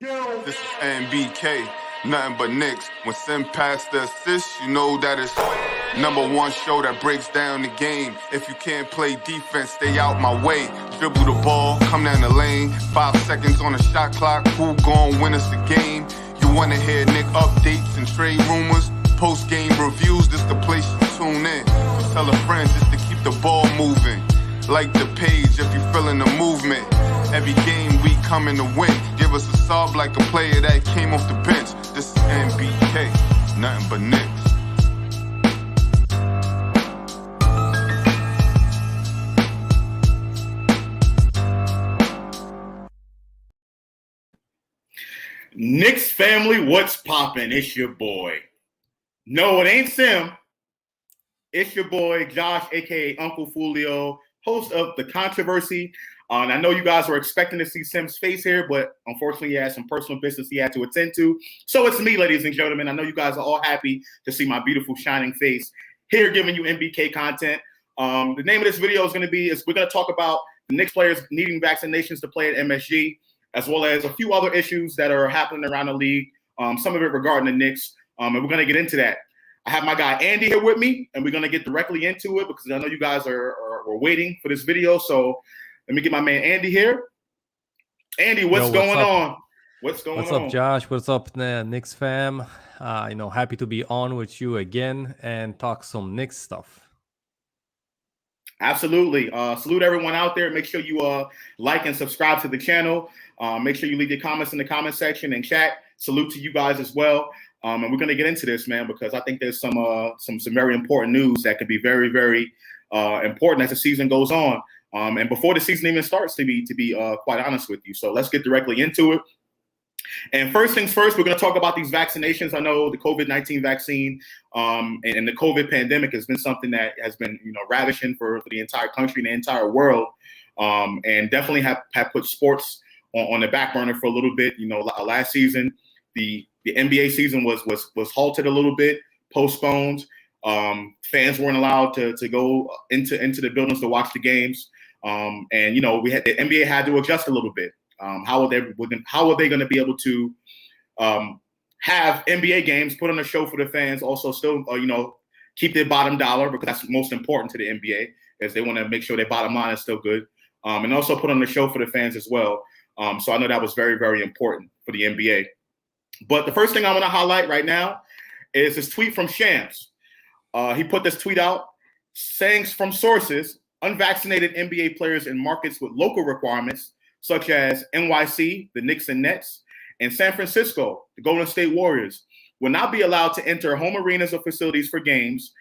This is NBK, nothing but Knicks. When Sim passed the assist, you know that it's #1 show that breaks down the game. If you can't play defense, stay out my way. Dribble the ball, come down the lane. 5 seconds on the shot clock, who gon' win us the game? You wanna hear Nick updates and trade rumors? Post-game reviews, this the place you tune in. Tell a friend just to keep the ball moving. Like the page if you feeling the movement. Every game we coming to win. Give us a sob like a player that came off the bench. This is NBK, nothing but Knicks. Knicks family, what's poppin'? It's your boy. No, it ain't Sim. It's your boy, Josh, a.k.a. Uncle Fulio, host of The Kontroversy. And I know you guys were expecting to see Sim's face here, but unfortunately he had some personal business he had to attend to. So it's me, ladies and gentlemen. I know you guys are all happy to see my beautiful shining face here giving you NBK content. The name of this video is going to be, we're going to talk about the Knicks players needing vaccinations to play at MSG, as well as a few other issues that are happening around the league, some of it regarding the Knicks, and we're going to get into that. I have my guy Andy here with me, and we're going to get directly into it because I know you guys are waiting for this video. So let me get my man Andy here. Andy, what's going on? What's up, Josh? What's up, Knicks fam? Happy to be on with you again and talk some Knicks stuff. Absolutely. Salute everyone out there. Make sure you like and subscribe to the channel. Make sure you leave your comments in the comment section and chat. Salute to you guys as well. And we're going to get into this, man, because I think there's some very important news that could be very, very important as the season goes on. And before the season even starts, to be quite honest with you. So let's get directly into it. And first things first, we're going to talk about these vaccinations. I know the COVID-19 vaccine and the COVID pandemic has been something that has been, ravishing for the entire country and the entire world, and definitely have put sports on the back burner for a little bit. Last season, the NBA season was halted a little bit, postponed. Fans weren't allowed to go into the buildings to watch the games, and the NBA had to adjust a little bit. How are they going to be able to have NBA games, put on a show for the fans, also still keep their bottom dollar, because that's most important to the NBA, as they want to make sure their bottom line is still good, and also put on a show for the fans as well. So I know that was very, very important for the NBA. But the first thing I want to highlight right now is this tweet from Shams. He put this tweet out saying, from sources, unvaccinated NBA players in markets with local requirements, such as NYC, the Knicks and Nets, and San Francisco, the Golden State Warriors, will not be allowed to enter home arenas or facilities for games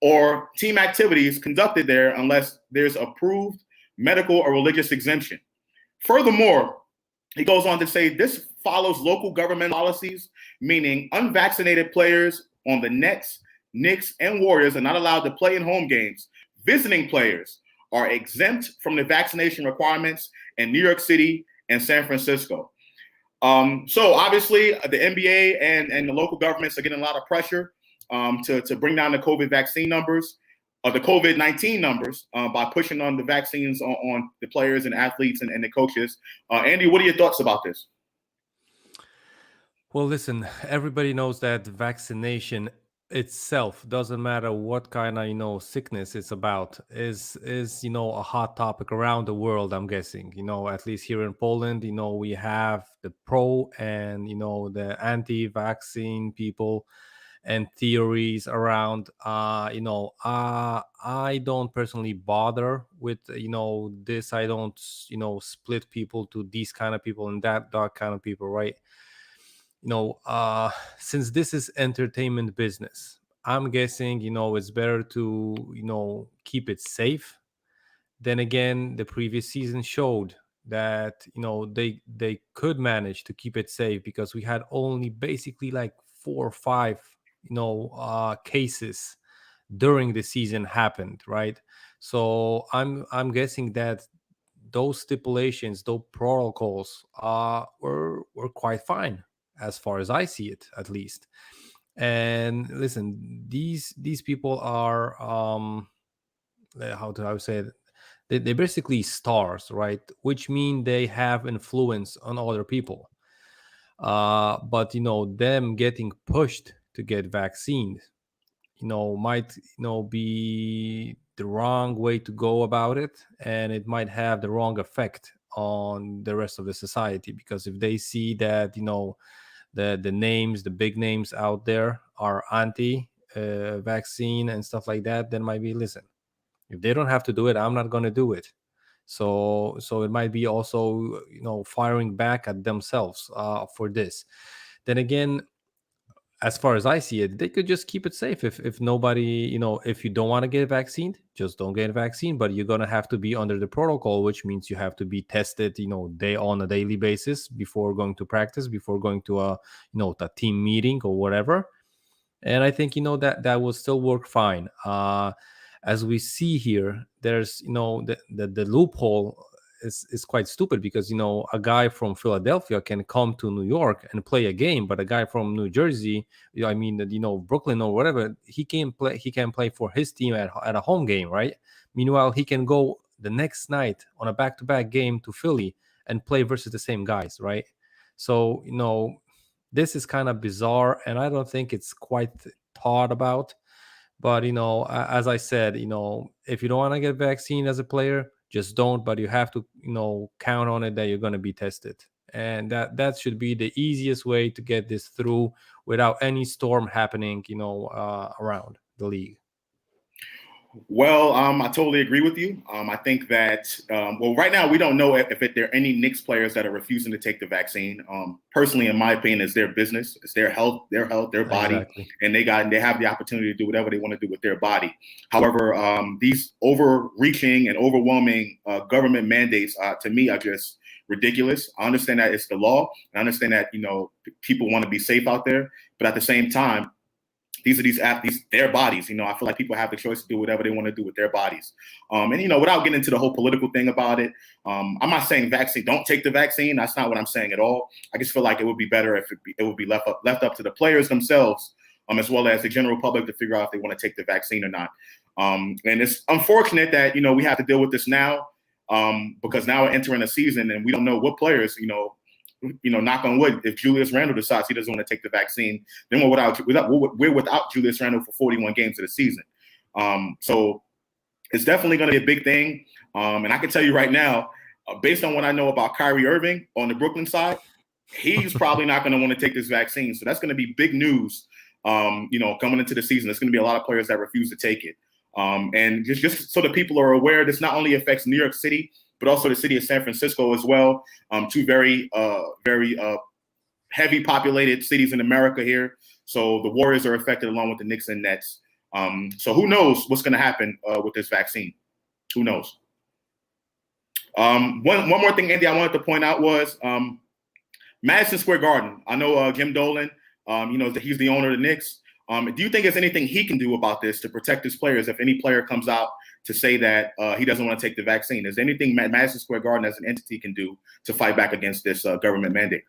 or team activities conducted there unless there's approved medical or religious exemption. Furthermore, he goes on to say this follows local government policies, meaning unvaccinated players on the Nets, Knicks, and Warriors are not allowed to play in home games. Visiting players are exempt from the vaccination requirements in New York City and San Francisco. So obviously the NBA and the local governments are getting a lot of pressure to bring down the COVID vaccine numbers, or the COVID-19 numbers, by pushing on the vaccines on the players and athletes and the coaches. Andy, what are your thoughts about this? Well, listen, everybody knows that vaccination itself, doesn't matter what kind of sickness it's about, is a hot topic around the world, I'm guessing. At least here in Poland, we have the pro and the anti-vaccine people and theories around. I don't personally bother with this. I don't split people to these kind of people and that kind of people, right? Since this is entertainment business, I'm guessing, it's better to, keep it safe. Then again, the previous season showed that, they could manage to keep it safe because we had only basically like 4 or 5, cases during the season happened, right? So I'm guessing that those stipulations, those protocols, were quite fine, as far as I see it, at least. And listen, these people are how do I say it? They're basically stars, right? Which mean they have influence on other people. But them getting pushed to get vaccinated, might be the wrong way to go about it, and it might have the wrong effect on the rest of the society, because if they see that the big names out there are anti vaccine and stuff like that, then might be, listen, if they don't have to do it, I'm not going to do it. So it might be also firing back at themselves for this. Then again, as far as I see it, they could just keep it safe. If nobody, if you don't want to get a vaccine, just don't get a vaccine. But you're gonna have to be under the protocol, which means you have to be tested, day on a daily basis before going to practice, before going to a team meeting or whatever. And I think that will still work fine. As we see here, there's the loophole is quite stupid, because a guy from Philadelphia can come to New York and play a game, but a guy from New Jersey, I mean, Brooklyn or whatever, he can play for his team at a home game, right? Meanwhile, he can go the next night on a back-to-back game to Philly and play versus the same guys, right? So this is kind of bizarre, and I don't think it's quite thought about. But as I said, if you don't want to get vaccine as a player, just don't. But you have to count on it that you're going to be tested, and that should be the easiest way to get this through without any storm happening around the league. Well, I totally agree with you. I think that, well, right now we don't know if there are any Knicks players that are refusing to take the vaccine. Personally, in my opinion, it's their business, it's their health, their body, Exactly. and they have the opportunity to do whatever they want to do with their body. However, these overreaching and overwhelming government mandates, to me, are just ridiculous. I understand that it's the law. I understand that people want to be safe out there, but at the same time, these are these athletes, their bodies. I feel like people have the choice to do whatever they want to do with their bodies. And without getting into the whole political thing about it, I'm not saying don't take the vaccine. That's not what I'm saying at all. I just feel like it would be better if it would be left up to the players themselves, as well as the general public, to figure out if they want to take the vaccine or not. And it's unfortunate that we have to deal with this now, because now we're entering a season and we don't know what players knock on wood, if Julius Randle decides he doesn't want to take the vaccine, then we're without Julius Randle for 41 games of the season. So it's definitely going to be a big thing. And I can tell you right now, based on what I know about Kyrie Irving on the Brooklyn side, he's probably not going to want to take this vaccine. So that's going to be big news, coming into the season. There's going to be a lot of players that refuse to take it. And just so that people are aware, this not only affects New York City, but also the city of San Francisco as well. Two very heavy populated cities in America here. So the Warriors are affected along with the Knicks and Nets. So who knows what's going to happen with this vaccine? Who knows? One more thing, Andy, I wanted to point out was Madison Square Garden. I know Jim Dolan, he's the owner of the Knicks. Do you think there's anything he can do about this to protect his players if any player comes out to say that he doesn't want to take the vaccine? Is there anything Madison Square Garden as an entity can do to fight back against this government mandate?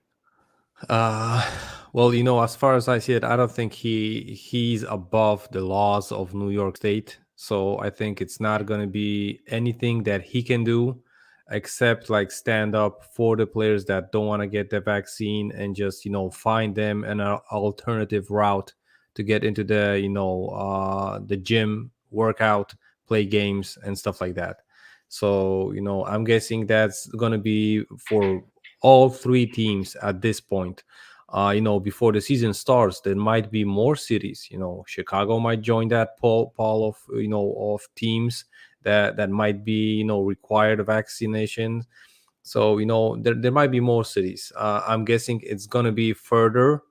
Well, as far as I see it, I don't think he's above the laws of New York State. So I think it's not going to be anything that he can do except like stand up for the players that don't want to get the vaccine and just, find them an alternative route to get into the gym, workout, play games and stuff like that. So, I'm guessing that's going to be for all three teams at this point. Before the season starts, there might be more cities. Chicago might join that pool of of teams that might be required a vaccination. So there might be more cities. I'm guessing it's gonna be further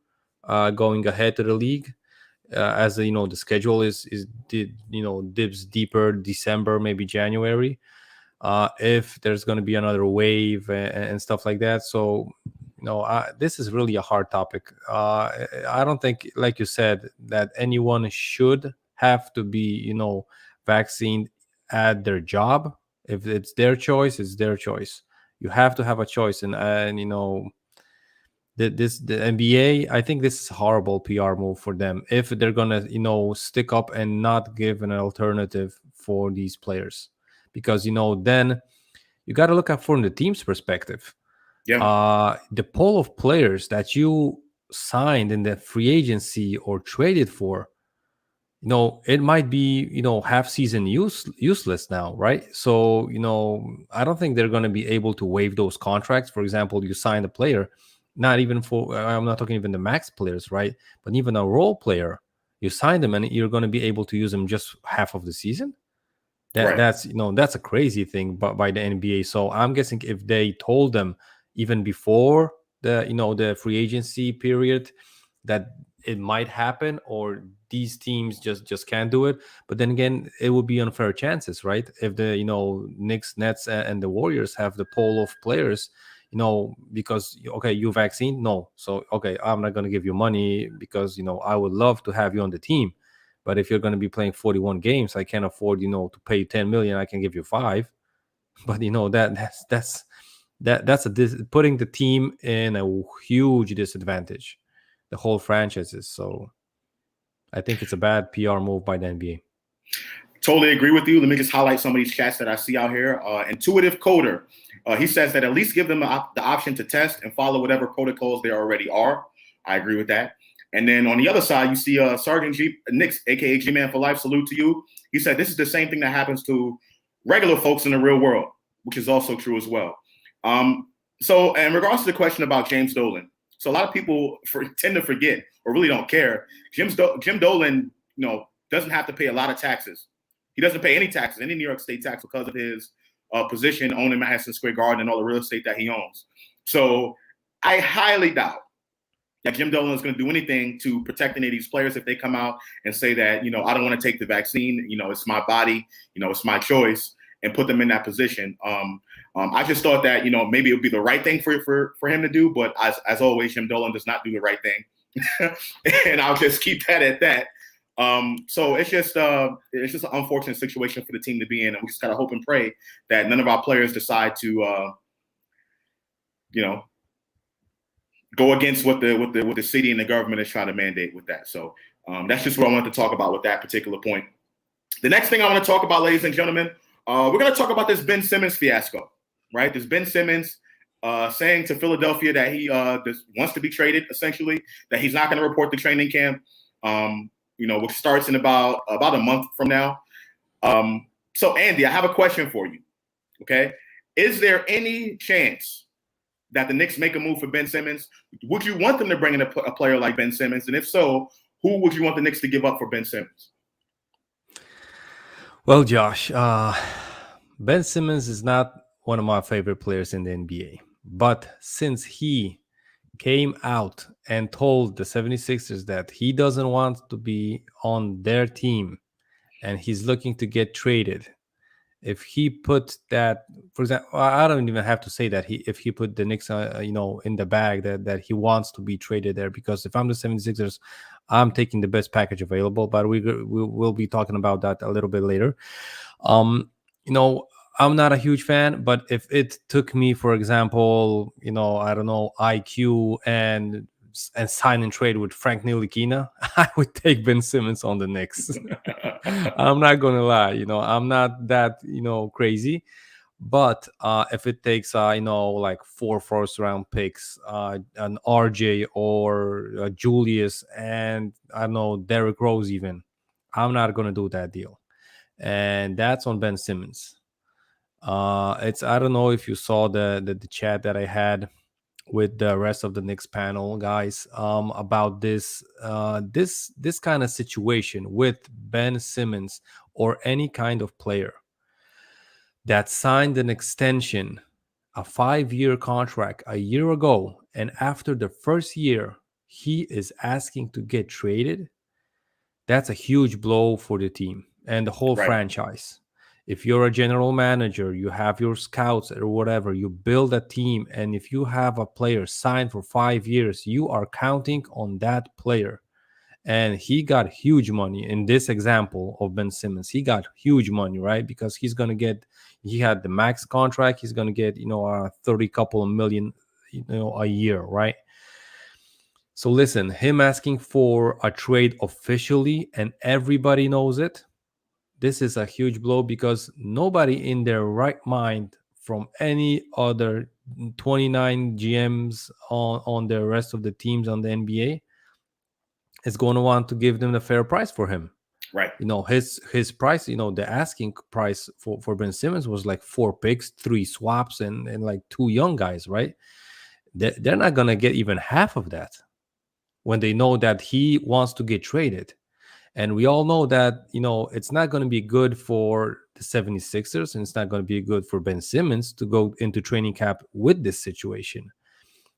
going ahead to the league. As the schedule dips deeper, December, maybe January, if there's going to be another wave and stuff like that. So this is really a hard topic. I don't think, like you said, that anyone should have to be vaccinated at their job. If it's their choice, it's their choice. You have to have a choice. And the NBA, I think this is a horrible PR move for them if they're gonna stick up and not give an alternative for these players, because then you got to look at from the team's perspective. The pool of players that you signed in the free agency or traded for, it might be, half season useless now, right? So, I don't think they're going to be able to waive those contracts. For example, you sign a player, not even for, I'm not talking even the max players, right? But even a role player, you sign them and you're going to be able to use them just half of the season. That's a crazy thing by the NBA. So I'm guessing if they told them even before the free agency period that it might happen, or these teams just can't do it. But then again, it would be unfair chances, right? If the Knicks, Nets, and the Warriors have the pool of players, because okay, you vaccine, no, so okay, I'm not going to give you money because I would love to have you on the team. But if you're going to be playing 41 games, I can't afford, to pay you 10 million. I can give you 5. But that's putting the team in a huge disadvantage, the whole franchises. So I think it's a bad PR move by the NBA. Totally agree with you. Let me just highlight some of these chats that I see out here. Intuitive Coder, he says that at least give them the option to test and follow whatever protocols there already are. I agree with that. And then on the other side, you see Sergeant Knicks, aka G-Man for Life. Salute to you. He said this is the same thing that happens to regular folks in the real world, which is also true as well. So in regards to the question about James Dolan, so a lot of people tend to forget or really don't care. Jim Dolan, doesn't have to pay a lot of taxes. He doesn't pay any taxes, any New York State tax, because of his position owning Madison Square Garden and all the real estate that he owns. So I highly doubt that Jim Dolan is going to do anything to protect any of these players if they come out and say that, I don't want to take the vaccine, it's my body, it's my choice, and put them in that position. I just thought that, maybe it would be the right thing for him to do, but as always, Jim Dolan does not do the right thing. And I'll just keep that at that. So it's just an unfortunate situation for the team to be in, and we just gotta hope and pray that none of our players decide to, go against what the city and the government is trying to mandate with that. So that's just what I wanted to talk about with that particular point. The next thing I want to talk about, ladies and gentlemen, we're going to talk about this Ben Simmons fiasco, right? This Ben Simmons saying to Philadelphia that he wants to be traded, essentially, that he's not going to report the training camp, which starts in about a month from now. So, Andy, I have a question for you, okay? Is there any chance that the Knicks make a move for Ben Simmons? Would you want them to bring in a player like Ben Simmons? And if so, who would you want the Knicks to give up for Ben Simmons? Well, Josh, Ben Simmons is not one of my favorite players in the NBA. But since he came out and told the 76ers that he doesn't want to be on their team and he's looking to get traded, if he put that, for example, I don't even have to say that if he put the Knicks, in the bag that he wants to be traded there, because if I'm the 76ers, I'm taking the best package available. But we'll be talking about that a little bit later. I'm not a huge fan, but if it took me, for example, I don't know, IQ and sign and trade with Frank Ntilikina, I would take Ben Simmons on the Knicks. I'm not gonna lie, I'm not that crazy, but if it takes like 4 first-round picks, an RJ or Julius, and I don't know, Derrick Rose even, I'm not gonna do that deal, and that's on Ben Simmons. I don't know if you saw the chat that I had with the rest of the Knicks panel, guys, about this kind of situation with Ben Simmons or any kind of player that signed an extension, a 5-year contract a year ago, and after the first year he is asking to get traded. That's a huge blow for the team and the whole franchise. If you're a general manager, you have your scouts or whatever, you build a team, and if you have a player signed for 5 years, you are counting on that player. And he got huge money in this example of Ben Simmons. He got huge money, right? Because he had the max contract. He's going to get, 30 couple of million, a year, right? So listen, him asking for a trade officially and everybody knows it, this is a huge blow, because nobody in their right mind from any other 29 GMs on the rest of the teams on the NBA is going to want to give them the fair price for him. Right. His price, the asking price for Ben Simmons was like 4 picks, 3 swaps, and like 2 young guys, right? They're not going to get even half of that when they know that he wants to get traded. And we all know that, it's not going to be good for the 76ers, and it's not going to be good for Ben Simmons to go into training camp with this situation.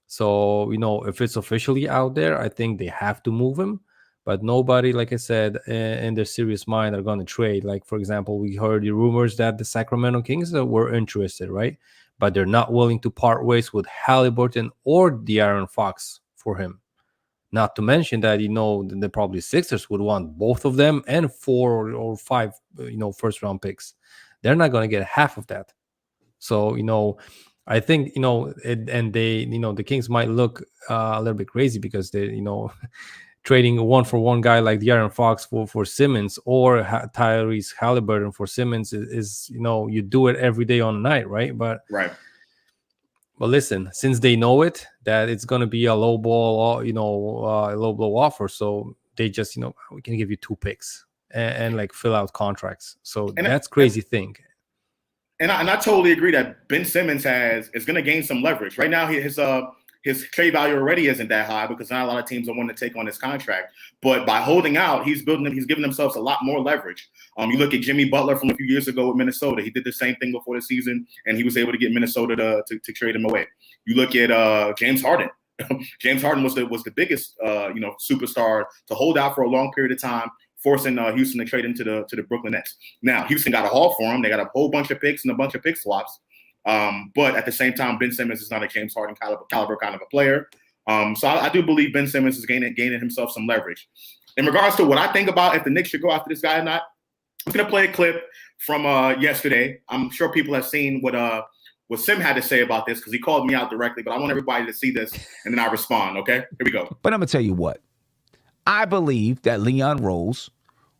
So, if it's officially out there, I think they have to move him. But nobody, like I said, in their serious mind are going to trade. Like, for example, we heard the rumors that the Sacramento Kings were interested, right? But they're not willing to part ways with Halliburton or De'Aaron Fox for him. Not to mention that, the probably Sixers would want both of them and 4 or 5, first round picks. They're not going to get half of that. So, I think, and they, the Kings might look a little bit crazy because they, trading a 1-for-1 guy like De'Aaron Fox for Simmons or Tyrese Halliburton for Simmons is you do it every day on night, right? But listen, since they know it, that it's going to be a low ball, low blow offer, so they just, we can give you 2 picks and like fill out contracts. So that's crazy thing. And I totally agree that Ben Simmons is going to gain some leverage. Right now, his trade value already isn't that high because not a lot of teams are wanting to take on his contract. But by holding out, he's giving themselves a lot more leverage. You look at Jimmy Butler from a few years ago with Minnesota. He did the same thing before the season, and he was able to get Minnesota to trade him away. You look at James Harden. James Harden was the biggest superstar to hold out for a long period of time, forcing Houston to trade him to the Brooklyn Nets. Now, Houston got a haul for him. They got a whole bunch of picks and a bunch of pick swaps. But at the same time, Ben Simmons is not a James Harden caliber kind of a player. So I do believe Ben Simmons is gaining himself some leverage. In regards to what I think about if the Knicks should go after this guy or not, I'm going to play a clip from yesterday. I'm sure people have seen what Sim had to say about this because he called me out directly, but I want everybody to see this and then I respond, okay? Here we go. But I'm going to tell you what. I believe that Leon Rose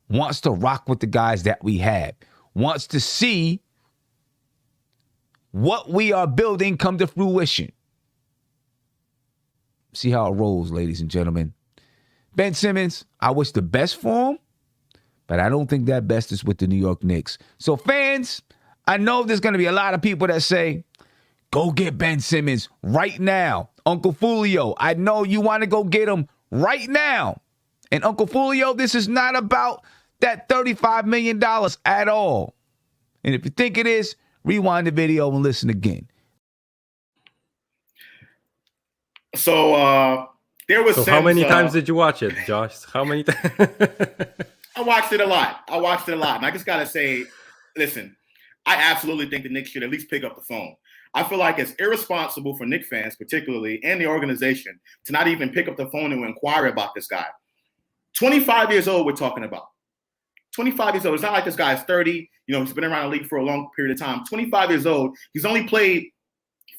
wants to rock with the guys that we have, wants to see what we are building come to fruition. See how it rolls, ladies and gentlemen. Ben Simmons, I wish the best for him, but I don't think that best is with the New York Knicks. So fans, I know there's going to be a lot of people that say, go get Ben Simmons right now. Uncle Fulio, I know you want to go get him right now. And Uncle Fulio, this is not about that $35 million at all. And if you think it is, rewind the video and listen again. So there was. So how many times did you watch it, Josh? How many times? I watched it a lot. And I just gotta say, listen, I absolutely think the Knicks should at least pick up the phone. I feel like it's irresponsible for Knicks fans, particularly, and the organization, to not even pick up the phone and inquire about this guy. 25 years old, we're talking about. 25 years old. It's not like this guy is 30. He's been around the league for a long period of time. 25 years old. He's only played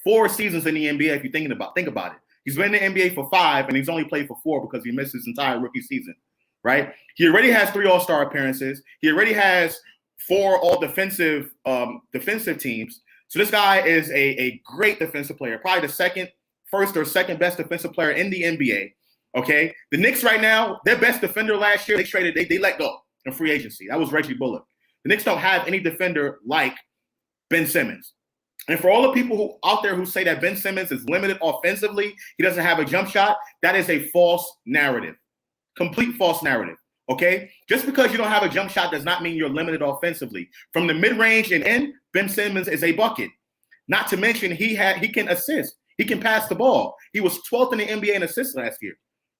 4 seasons in the NBA, if you're think about it. He's been in the NBA for 5, and he's only played for 4 because he missed his entire rookie season, right? He already has 3 All-Star appearances. He already has 4 all-defensive teams. So this guy is a great defensive player, probably the first or second best defensive player in the NBA, okay? The Knicks right now, their best defender last year, they let go in free agency. That was Reggie Bullock. The Knicks don't have any defender like Ben Simmons. And for all the people out there who say that Ben Simmons is limited offensively, he doesn't have a jump shot, that is a false narrative. Complete false narrative, okay? Just because you don't have a jump shot does not mean you're limited offensively. From the mid-range and in, Ben Simmons is a bucket. Not to mention he can assist. He can pass the ball. He was 12th in the NBA in assists last year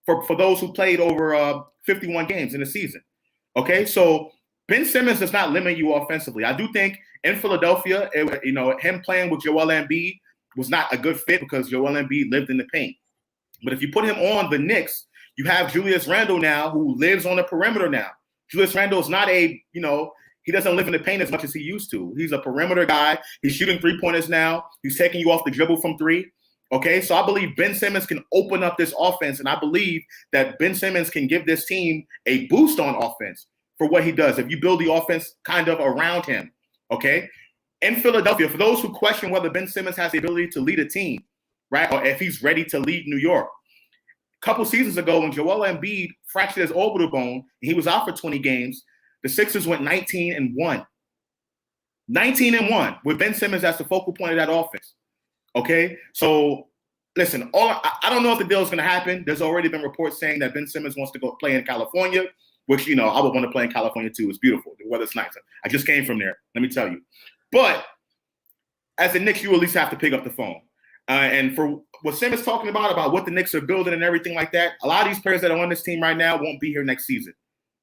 for those who played over 51 games in the season. Okay, so Ben Simmons does not limit you offensively. I do think in Philadelphia, him playing with Joel Embiid was not a good fit because Joel Embiid lived in the paint. But if you put him on the Knicks, you have Julius Randle now who lives on the perimeter now. Julius Randle is not he doesn't live in the paint as much as he used to. He's a perimeter guy. He's shooting 3-pointers now. He's taking you off the dribble from 3. Okay, so I believe Ben Simmons can open up this offense, and I believe that Ben Simmons can give this team a boost on offense for what he does. If you build the offense kind of around him, okay? in Philadelphia, for those who question whether Ben Simmons has the ability to lead a team, right, or if he's ready to lead New York, a couple seasons ago when Joel Embiid fractured his orbital bone and he was out for 20 games, the Sixers went 19-1. 19-1 with Ben Simmons as the focal point of that offense. Okay, so listen, I don't know if the deal is going to happen. There's already been reports saying that Ben Simmons wants to go play in California, which, you know, I would want to play in California too. It's beautiful. The weather's nice. I just came from there, let me tell you. But as the Knicks, you at least have to pick up the phone. And for what Simmons talking about what the Knicks are building and everything like that, a lot of these players that are on this team right now won't be here next season.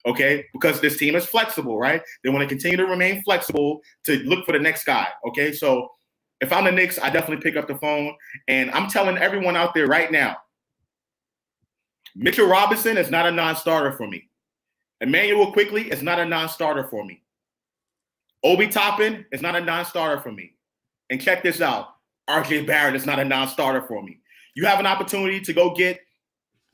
Okay, because this team is flexible, right? They want to continue to remain flexible to look for the next guy. Okay, so if I'm the Knicks, I definitely pick up the phone. And I'm telling everyone out there right now, Mitchell Robinson is not a non-starter for me. Emmanuel Quickly is not a non-starter for me. Obi Toppin is not a non-starter for me. And check this out. RJ Barrett is not a non-starter for me. You have an opportunity to go get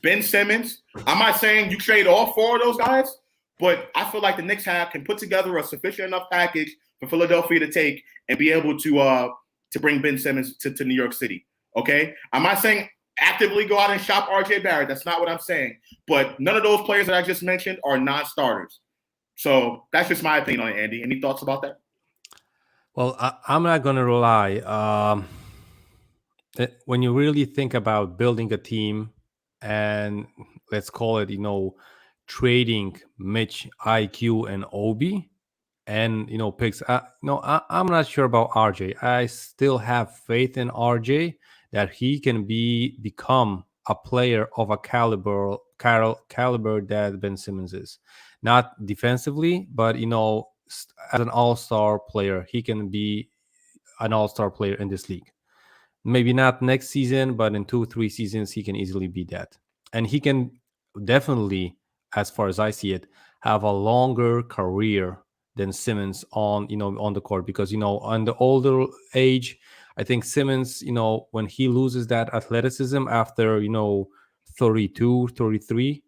Ben Simmons. I'm not saying you trade all four of those guys, but I feel like the Knicks can put together a sufficient enough package for Philadelphia to take and be able to bring Ben Simmons to New York City. Okay? I'm not saying actively go out and shop RJ Barrett. That's not what I'm saying. But none of those players that I just mentioned are non-starters. So that's just my opinion on it, Andy. Any thoughts about that? Well, I'm not going to rely. When you really think about building a team and let's call it, trading Mitch, IQ, and Obi, and picks. I'm not sure about RJ. I still have faith in RJ that he can become a player of a caliber that Ben Simmons is. Not defensively, but as an all-star player, he can be an all-star player in this league. Maybe not next season, but in 2-3 seasons, he can easily be that. And he can definitely, as far as I see it, have a longer career than Simmons on the court, because on the older age, I think Simmons, when he loses that athleticism after 32, 33,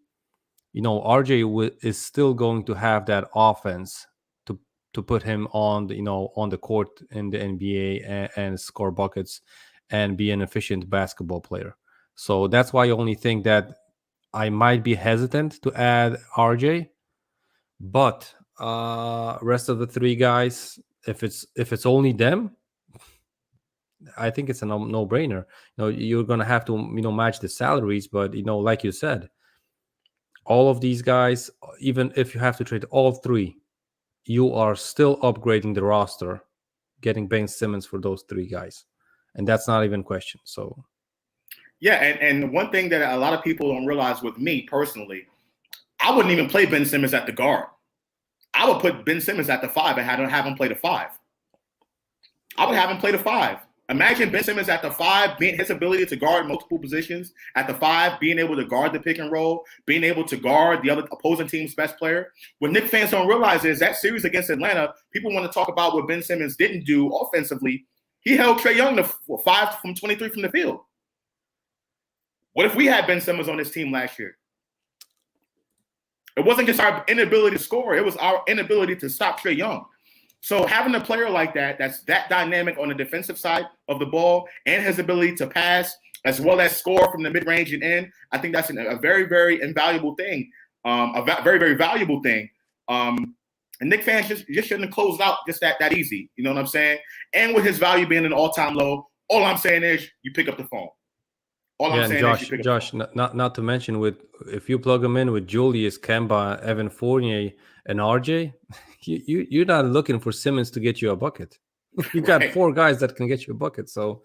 RJ is still going to have that offense to put him on the court in the NBA and score buckets and be an efficient basketball player. So that's why I only think that I might be hesitant to add RJ, but rest of the three guys, if it's only them, I think it's a no-brainer. You're gonna have to match the salaries, but like you said, all of these guys, even if you have to trade all three, you are still upgrading the roster, getting Ben Simmons for those three guys, and that's not even a question. So yeah, and one thing that a lot of people don't realize with me personally, I wouldn't even play Ben Simmons at the guard. I would put Ben Simmons at the 5 and have him play the 5. I would have him play the 5. Imagine Ben Simmons at the 5, being his ability to guard multiple positions at the 5, being able to guard the pick and roll, being able to guard the other opposing team's best player. What Knicks fans don't realize is that series against Atlanta, people want to talk about what Ben Simmons didn't do offensively. He held Trae Young to 5 from 23 from the field. What if we had Ben Simmons on this team last year? It wasn't just our inability to score. It was our inability to stop Trae Young. So having a player like that's that dynamic on the defensive side of the ball and his ability to pass as well as score from the mid-range and in, I think that's a very, very invaluable thing, very, very valuable thing. And Knicks fans just shouldn't have closed out just that easy. You know what I'm saying? And with his value being an all-time low, all I'm saying is you pick up the phone. Josh, not to mention if you plug them in with Julius, Kemba, Evan Fournier, and RJ, you're not looking for Simmons to get you a bucket. You got right. 4 guys that can get you a bucket. So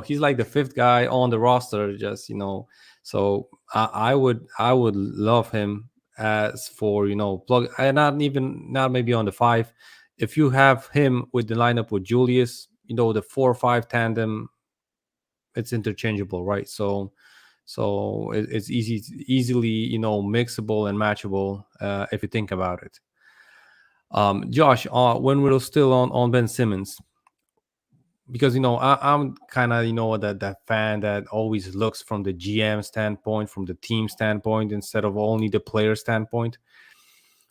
he's like the 5th guy on the roster. Just so I would love him as for plug, and not maybe on the 5. If you have him with the lineup with Julius, the 4-5 tandem. It's interchangeable, right? So it's easily mixable and matchable if you think about it. Josh, when we're still on Ben Simmons, because I'm kind of that fan that always looks from the GM standpoint, from the team standpoint, instead of only the player standpoint.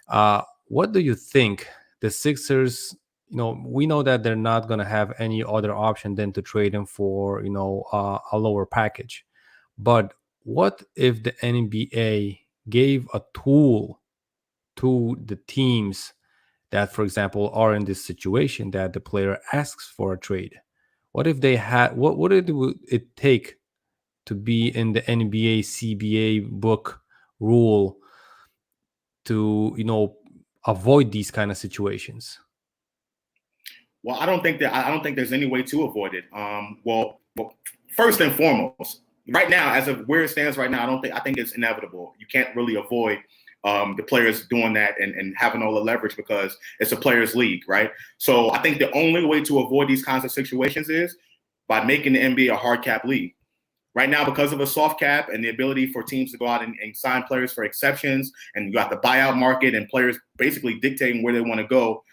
What do you think the Sixers we know that they're not going to have any other option than to trade him for, a lower package. But what if the NBA gave a tool to the teams that, for example, are in this situation that the player asks for a trade? What if they had, what would it take to be in the NBA CBA book rule to, avoid these kind of situations? Well, I don't think there's any way to avoid it. Well, first and foremost, right now, as of where it stands right now, I think it's inevitable. You can't really avoid the players doing that and having all the leverage because it's a players' league, right? So I think the only way to avoid these kinds of situations is by making the NBA a hard cap league. Right now, because of a soft cap and the ability for teams to go out and sign players for exceptions, and you got the buyout market and players basically dictating where they want to go,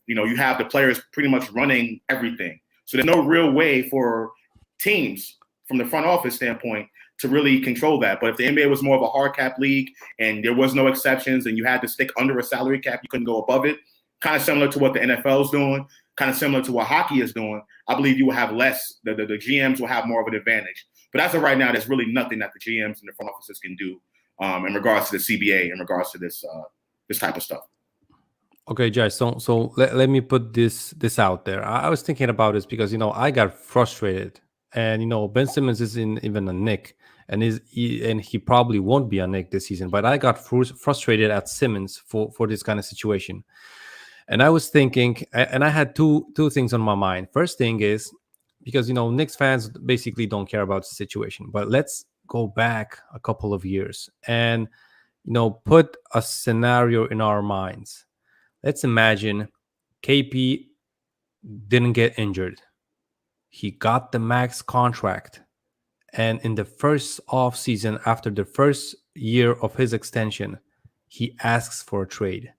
you have the players pretty much running everything. So there's no real way for teams from the front office standpoint to really control that. But if the NBA was more of a hard cap league and there was no exceptions and you had to stick under a salary cap, you couldn't go above it, kind of similar to what the NFL is doing, kind of similar to what hockey is doing, I believe you will have less, the GMs will have more of an advantage. But as of right now, there's really nothing that the GMs and the front offices can do in regards to the CBA, in regards to this type of stuff. Okay, Josh. So let me put this out there. I was thinking about this because I got frustrated, and Ben Simmons isn't even a Knick, and he probably won't be a Knick this season. But I got frustrated at Simmons for this kind of situation, and I was thinking, and I had two things on my mind. First thing is because Knicks fans basically don't care about the situation, but let's go back a couple of years and put a scenario in our minds. Let's imagine KP didn't get injured. He got the max contract. And in the first off season, after the first year of his extension, he asks for a trade.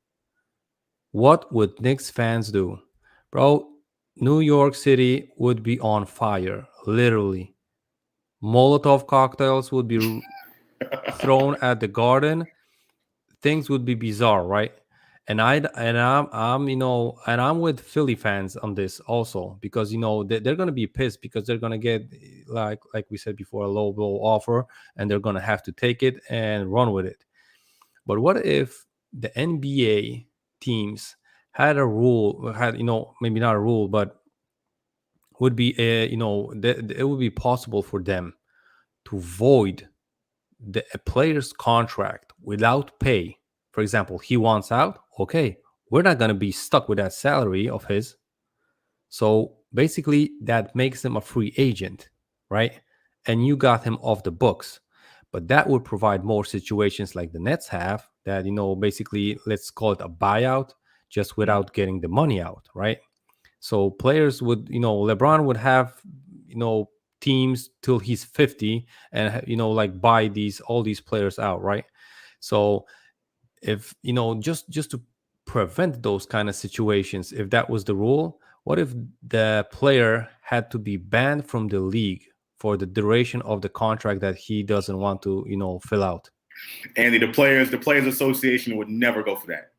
What would Knicks fans do? Bro, New York City would be on fire, literally. Molotov cocktails would be thrown at the Garden. Things would be bizarre, right? And I'm with Philly fans on this also because they're gonna be pissed because they're gonna get like we said before, a low offer, and they're gonna have to take it and run with it. But what if the NBA teams had a rule, maybe not a rule, but would be it would be possible for them to void a player's contract without pay. For example, he wants out. Okay, we're not going to be stuck with that salary of his. So basically, that makes him a free agent, right? And you got him off the books. But that would provide more situations like the Nets have that, basically, let's call it a buyout just without getting the money out, right? So players would, LeBron would have, teams till he's 50 and like buy all these players out, right? So if just to prevent those kind of situations, if that was the rule, what if the player had to be banned from the league for the duration of the contract that he doesn't want to fill out? Andy, the players association would never go for that.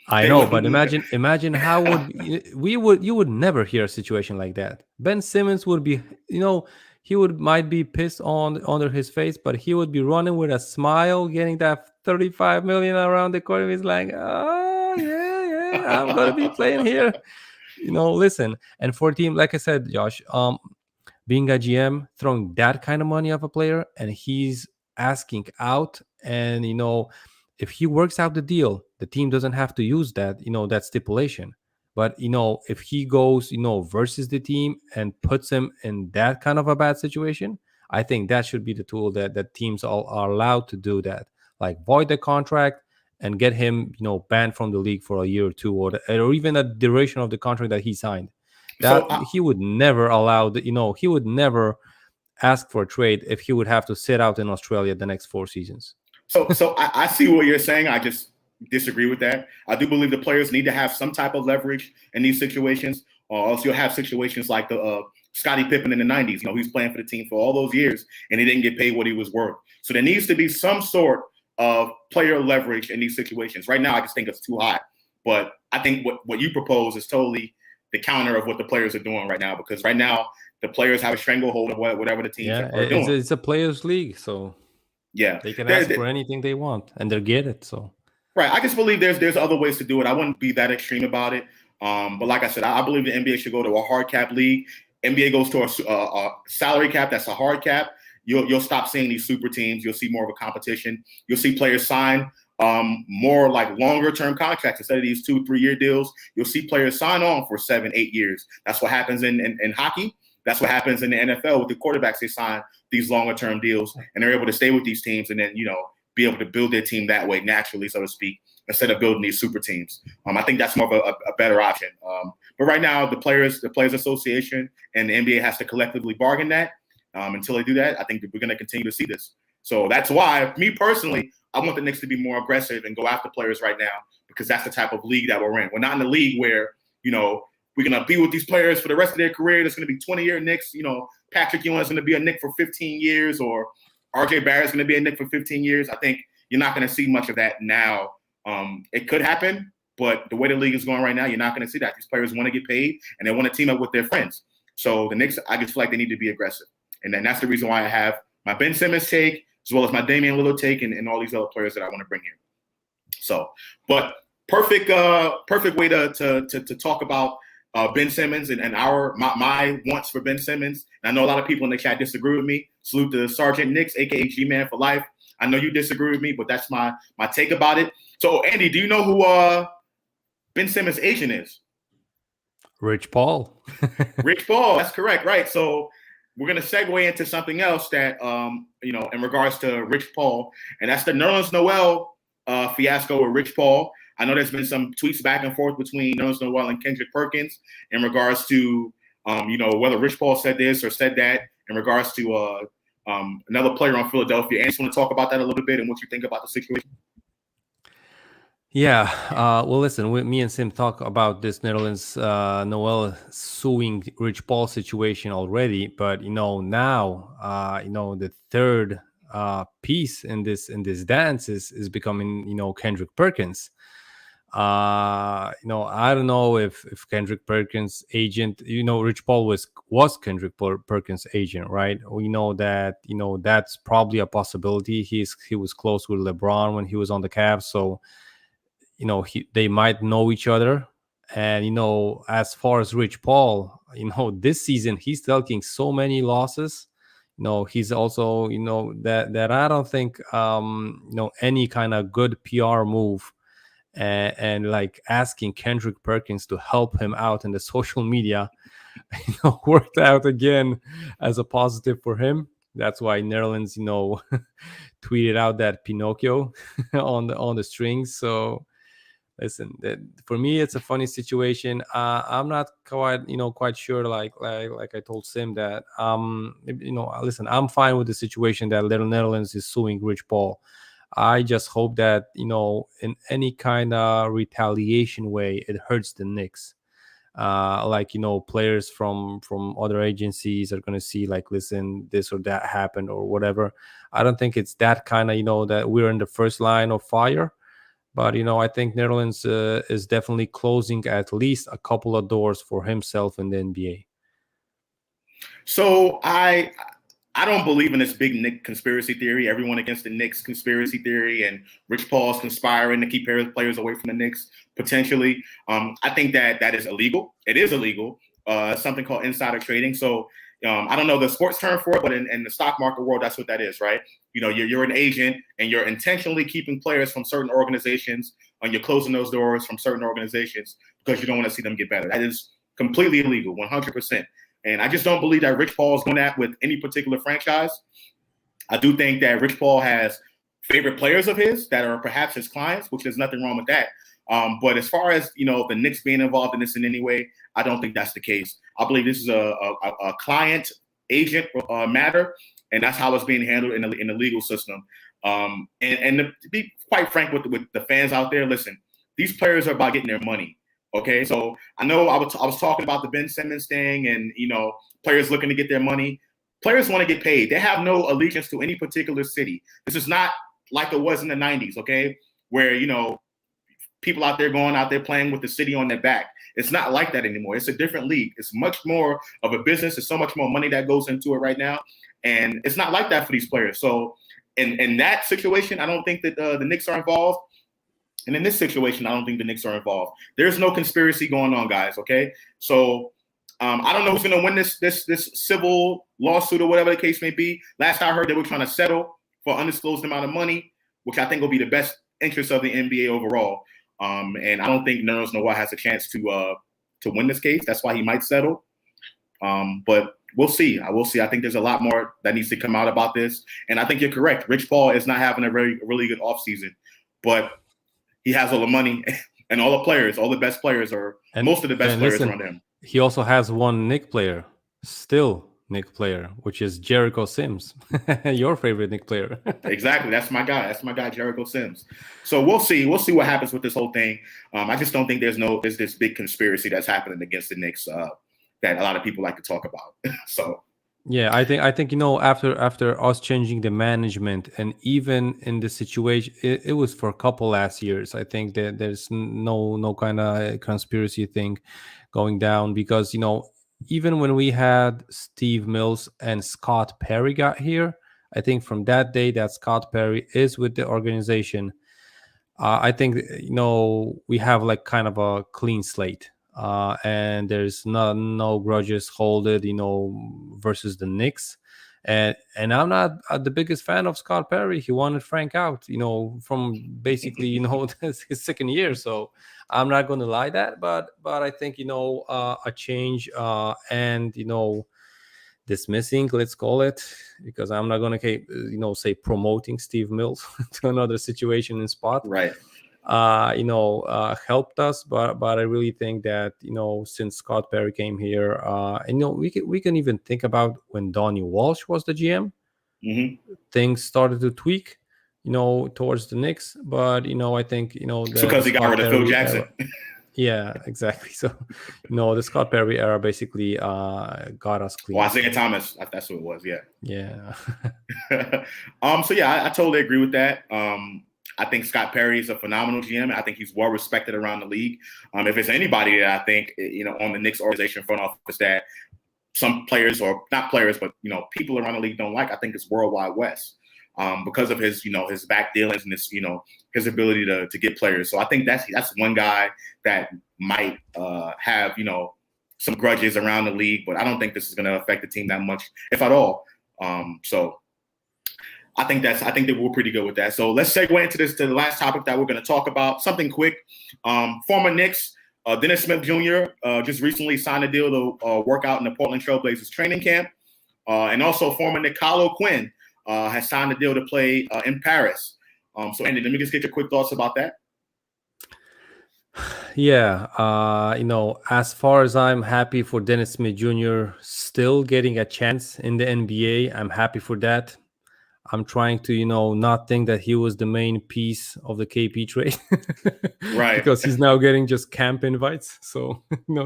I know, but imagine how you would never hear a situation like that. Ben Simmons would be, he might be pissed under his face, but he would be running with a smile, getting that 35 million around the court. He's like, oh yeah, I'm gonna be playing here. Listen, and for a team, like I said, Josh, being a GM, throwing that kind of money of a player, and he's asking out, and if he works out the deal, the team doesn't have to use that, that stipulation. But, if he goes, versus the team and puts him in that kind of a bad situation, I think that should be the tool that teams are allowed to do that. Like void the contract and get him, banned from the league for a year or two, or even a duration of the contract that he signed. That he would never allow he would never ask for a trade if he would have to sit out in Australia the next 4 seasons. So I see what you're saying. I just disagree with that. I do believe the players need to have some type of leverage in these situations, or else you'll have situations like the Scottie Pippen in the 90s. He's playing for the team for all those years, and he didn't get paid what he was worth. So there needs to be some sort of player leverage in these situations. Right now, I just think it's too high. But I think what you propose is totally the counter of what the players are doing right now, because right now the players have a stranglehold of whatever the teams are doing. It's a players' league, so yeah, they can ask for anything they want, and they'll get it. So right, I just believe there's other ways to do it. I wouldn't be that extreme about it. But like I said, I believe the NBA should go to a hard cap league. NBA goes to a salary cap that's a hard cap. You'll stop seeing these super teams. You'll see more of a competition. You'll see players sign more like longer term contracts instead of these 2-3 year deals. You'll see players sign on for 7-8 years. That's what happens in hockey. That's what happens in the NFL with the quarterbacks. They sign these longer term deals and they're able to stay with these teams and then, be able to build their team that way naturally, so to speak, instead of building these super teams. I think that's more of a better option. But right now, the Players Association and the NBA has to collectively bargain that. Until they do that, I think that we're going to continue to see this. So that's why, me personally, I want the Knicks to be more aggressive and go after players right now, because that's the type of league that we're in. We're not in a league where, we're going to be with these players for the rest of their career. There's going to be 20-year Knicks. Patrick Ewing is going to be a Knick for 15 years, or RJ Barrett's going to be a Knick for 15 years. I think you're not going to see much of that now. It could happen, but the way the league is going right now, you're not going to see that. These players want to get paid, and they want to team up with their friends. So the Knicks, I just feel like they need to be aggressive. And then that's the reason why I have my Ben Simmons take, as well as my Damian Lillard take, and all these other players that I want to bring here. So, but perfect way to talk about Ben Simmons and my wants for Ben Simmons. And I know a lot of people in the chat disagree with me. Salute to Sergeant Knicks, aka G-Man for life. I know you disagree with me, but that's my take about it. So, Andy, do you know who Ben Simmons' agent is? Rich Paul. Rich Paul, that's correct, right? So we're going to segue into something else that, in regards to Rich Paul, and that's the Nerlens Noel fiasco with Rich Paul. I know there's been some tweets back and forth between Nerlens Noel and Kendrick Perkins in regards to, whether Rich Paul said this or said that in regards to another player on Philadelphia. And I just want to talk about that a little bit and what you think about the situation. Yeah. Well, listen, me and Sim talk about this Nerlens Noel suing Rich Paul situation already, but now the third piece in this dance is becoming Kendrick Perkins. I don't know if Kendrick Perkins' agent, Rich Paul was Kendrick Perkins' agent, right? We know that that's probably a possibility. He was close with LeBron when he was on the Cavs, so they might know each other. And as far as Rich Paul, this season he's taking so many losses. He's also that I don't think any kind of good PR move and like asking Kendrick Perkins to help him out in the social media worked out again as a positive for him. That's why Nerlens tweeted out that Pinocchio on the strings. So listen, for me it's a funny situation. I'm not quite sure, like I told Sim, that listen, I'm fine with the situation that little Netherlands is suing Rich Paul. I just hope that in any kind of retaliation way it hurts the Knicks. Players from other agencies are going to see, like, listen, this or that happened or whatever. I don't think it's that kind of that we're in the first line of fire. But, I think Netherlands is definitely closing at least a couple of doors for himself in the NBA. So I don't believe in this big Knicks conspiracy theory, everyone against the Knicks conspiracy theory, and Rich Paul's conspiring to keep players away from the Knicks, potentially. I think that is illegal. It is illegal. Something called insider trading. So I don't know the sports term for it, but in the stock market world, that's what that is, right? You're an agent and you're intentionally keeping players from certain organizations, and you're closing those doors from certain organizations because you don't want to see them get better. That is completely illegal, 100%. And I just don't believe that Rich Paul is doing that with any particular franchise. I do think that Rich Paul has favorite players of his that are perhaps his clients, which there's nothing wrong with that. But as far as, the Knicks being involved in this in any way, I don't think that's the case. I believe this is a client agent matter, and that's how it's being handled in the legal system. And to be quite frank with the fans out there, listen, these players are about getting their money. Okay, so I know I was talking about the Ben Simmons thing and, players looking to get their money. Players want to get paid. They have no allegiance to any particular city. This is not like it was in the 90s, okay, where, people out there going out there playing with the city on their back. It's not like that anymore. It's a different league. It's much more of a business. There's so much more money that goes into it right now. And it's not like that for these players. So in that situation, I don't think that the Knicks are involved. And in this situation, I don't think the Knicks are involved. There's no conspiracy going on, guys, okay? So I don't know who's going to win this civil lawsuit or whatever the case may be. Last I heard, they were trying to settle for undisclosed amount of money, which I think will be the best interest of the NBA overall. And I don't think Nerlens Noel has a chance to win this case. That's why he might settle. But we'll see. I will see. I think there's a lot more that needs to come out about this. And I think you're correct. Rich Paul is not having a really good offseason. But he has all the money and all the players, all the best players, or most of the best players around him. He also has one Knick player, still Knick player, which is Jericho Sims, your favorite Knick player. Exactly. That's my guy. That's my guy, Jericho Sims. So we'll see. We'll see what happens with this whole thing. I just don't think there's this big conspiracy that's happening against the Knicks that a lot of people like to talk about. So. Yeah, I think after us changing the management, and even in the situation, it was for a couple last years. I think that there's no kind of conspiracy thing going down, because even when we had Steve Mills and Scott Perry got here, I think from that day that Scott Perry is with the organization, I think we have like kind of a clean slate. And there's no grudges holded, versus the Knicks. And I'm not the biggest fan of Scott Perry. He wanted Frank out, from basically, his second year. So I'm not going to lie that, but I think, a change and, dismissing, let's call it, because I'm not going to, say promoting Steve Mills to another situation in spot. Right. Helped us, but I really think that since Scott Perry came here, we can even think about when Donnie Walsh was the GM, things started to tweak, towards the Knicks. But I think it's because he got rid of Phil Jackson. Yeah, exactly. So the Scott Perry era basically got us clean. Well, Isaiah Thomas, that's what it was. Yeah. So yeah, I totally agree with that. I think Scott Perry is a phenomenal GM. I think he's well respected around the league. If it's anybody that I think, on the Knicks organization front office that some players, or not players, but, people around the league don't like, I think it's Worldwide West, because of his, his back dealings and his, his ability to get players. So I think that's one guy that might have, some grudges around the league, but I don't think this is going to affect the team that much, if at all. So I think that we're pretty good with that. So let's segue into to the last topic that we're going to talk about. Something quick. Former Knicks, Dennis Smith Jr. Just recently signed a deal to work out in the Portland Trail Blazers training camp. And also former Knick Kyle Quinn has signed a deal to play in Paris. So Andy, let me just get your quick thoughts about that. Yeah, as far as I'm happy for Dennis Smith Jr. still getting a chance in the NBA, I'm happy for that. I'm trying to, not think that he was the main piece of the KP trade, right? Because he's now getting just camp invites. So,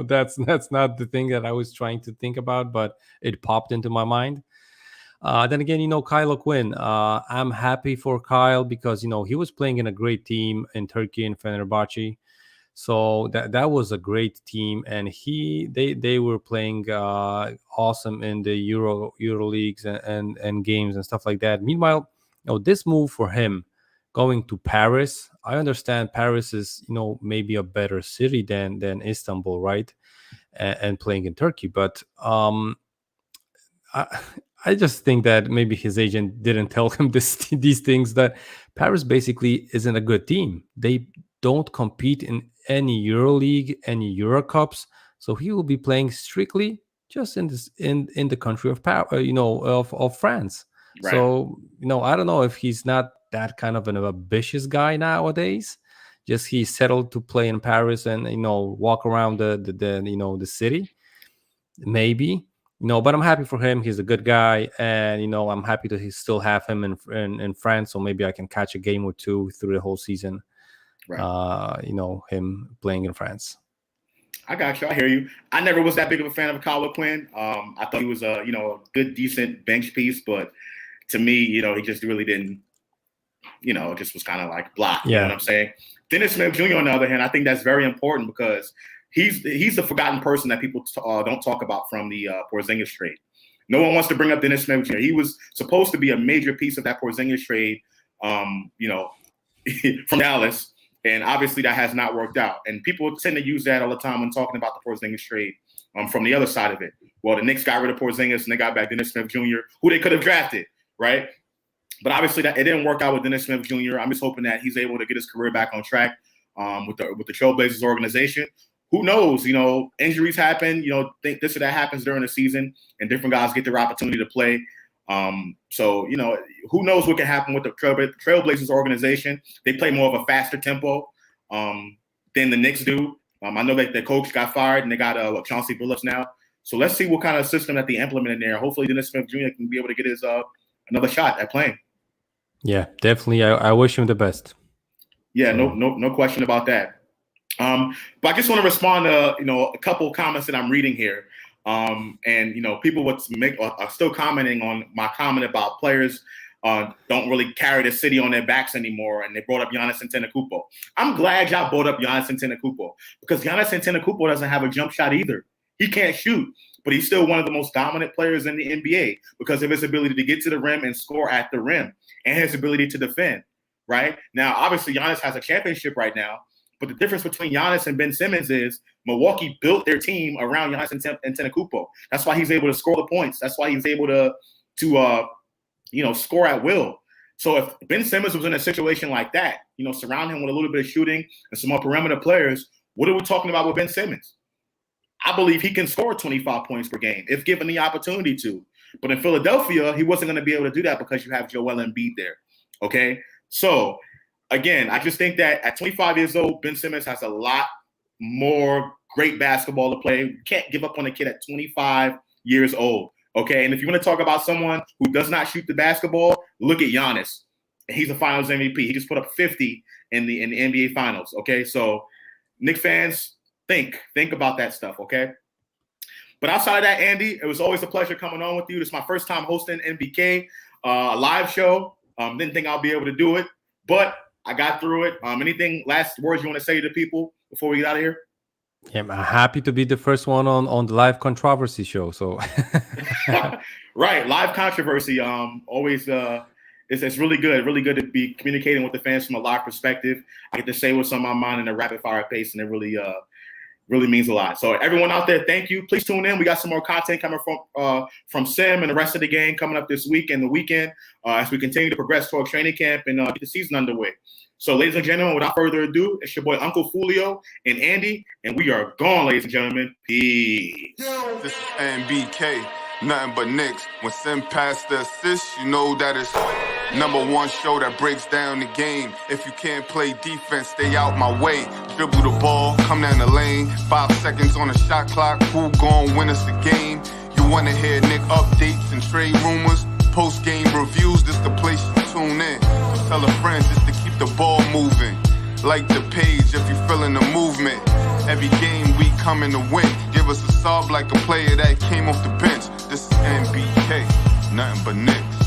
that's not the thing that I was trying to think about, but it popped into my mind. Then again, Kyle Quinn, I'm happy for Kyle because, he was playing in a great team in Turkey in Fenerbahce. So that was a great team, and they were playing awesome in the Euro leagues and games and stuff like that. Meanwhile, this move for him going to Paris, I understand Paris is maybe a better city than Istanbul, right? And playing in Turkey, but I just think that maybe his agent didn't tell him these things, that Paris basically isn't a good team. They don't compete in any EuroLeague, any Euro Cups, so he will be playing strictly just in the country of of France. Right. So I don't know if he's not that kind of an ambitious guy nowadays. Just he settled to play in Paris and walk around the city, maybe. But I'm happy for him. He's a good guy, and I'm happy to still have him in France. So maybe I can catch a game or two through the whole season. Right. Him playing in France. I got you. I hear you. I never was that big of a fan of Kyle Quinn. I thought he was a good, decent bench piece, but to me, he just really didn't. It just was kind of like blah. You know what I'm saying? Dennis Smith Jr., on the other hand, I think that's very important because he's the forgotten person that people don't talk about from the Porzingis trade. No one wants to bring up Dennis Smith Jr. He was supposed to be a major piece of that Porzingis trade, from Dallas, and obviously that has not worked out. And people tend to use that all the time when talking about the Porzingis trade from the other side of it. Well, the Knicks got rid of Porzingis and they got back Dennis Smith Jr., who they could have drafted, right? But obviously that it didn't work out with Dennis Smith Jr. I'm just hoping that he's able to get his career back on track with the Trailblazers organization. Who knows? Injuries happen. Think this or that happens during the season, and different guys get their opportunity to play. So who knows what can happen with the Trailblazers organization? They play more of a faster tempo than the Knicks do. I know that the coach got fired, and they got Chauncey Billups now. So let's see what kind of system that they implement in there. Hopefully, Dennis Smith Jr. can be able to get his another shot at playing. Yeah, definitely. I wish him the best. Yeah, no question about that. But I just want to respond to a couple of comments that I'm reading here. And people are still commenting on my comment about players don't really carry the city on their backs anymore, and they brought up Giannis Antetokounmpo. I'm glad y'all brought up Giannis Antetokounmpo because Giannis Antetokounmpo doesn't have a jump shot either. He can't shoot, but he's still one of the most dominant players in the NBA because of his ability to get to the rim and score at the rim and his ability to defend. Right now, obviously, Giannis has a championship right now. But the difference between Giannis and Ben Simmons is Milwaukee built their team around Giannis Antetokounmpo. That's why he's able to score the points. That's why he's able to score at will. So if Ben Simmons was in a situation like that, surround him with a little bit of shooting and some more perimeter players, what are we talking about with Ben Simmons? I believe he can score 25 points per game if given the opportunity to. But in Philadelphia, he wasn't going to be able to do that because you have Joel Embiid there. Okay, so. Again, I just think that at 25 years old, Ben Simmons has a lot more great basketball to play. You can't give up on a kid at 25 years old, okay? And if you want to talk about someone who does not shoot the basketball, look at Giannis. He's a Finals MVP. He just put up 50 in the NBA Finals, okay? So, Knicks fans, think about that stuff, okay? But outside of that, Andy, it was always a pleasure coming on with you. This is my first time hosting NBK, a live show. Didn't think I'll be able to do it, but I got through it. Anything last words you want to say to people before we get out of here? Yeah, I'm happy to be the first one on the live Kontroversy show. So, right, live Kontroversy. Always, it's really good to be communicating with the fans from a live perspective. I get to say what's on my mind in a rapid fire pace, and it really means a lot. So everyone out there, thank you. Please tune in. We got some more content coming from Sim and the rest of the gang coming up this week and the weekend as we continue to progress toward training camp and get the season underway. So, ladies and gentlemen, without further ado, it's your boy Uncle Fulio and Andy, and we are gone, ladies and gentlemen. Peace. This is NBK, nothing but Knicks. When Sim passed the assist, you know that it's #1 show that breaks down the game. If you can't play defense, stay out my way. Dribble the ball, come down the lane. 5 seconds on the shot clock. Who gon' win us the game? You wanna hear Nick updates and trade rumors? Post-game reviews, this the place you tune in. So tell a friend just to keep the ball moving. Like the page if you feeling the movement. Every game we coming to win. Give us a sub like a player that came off the bench. This is NBK, nothing but Knicks.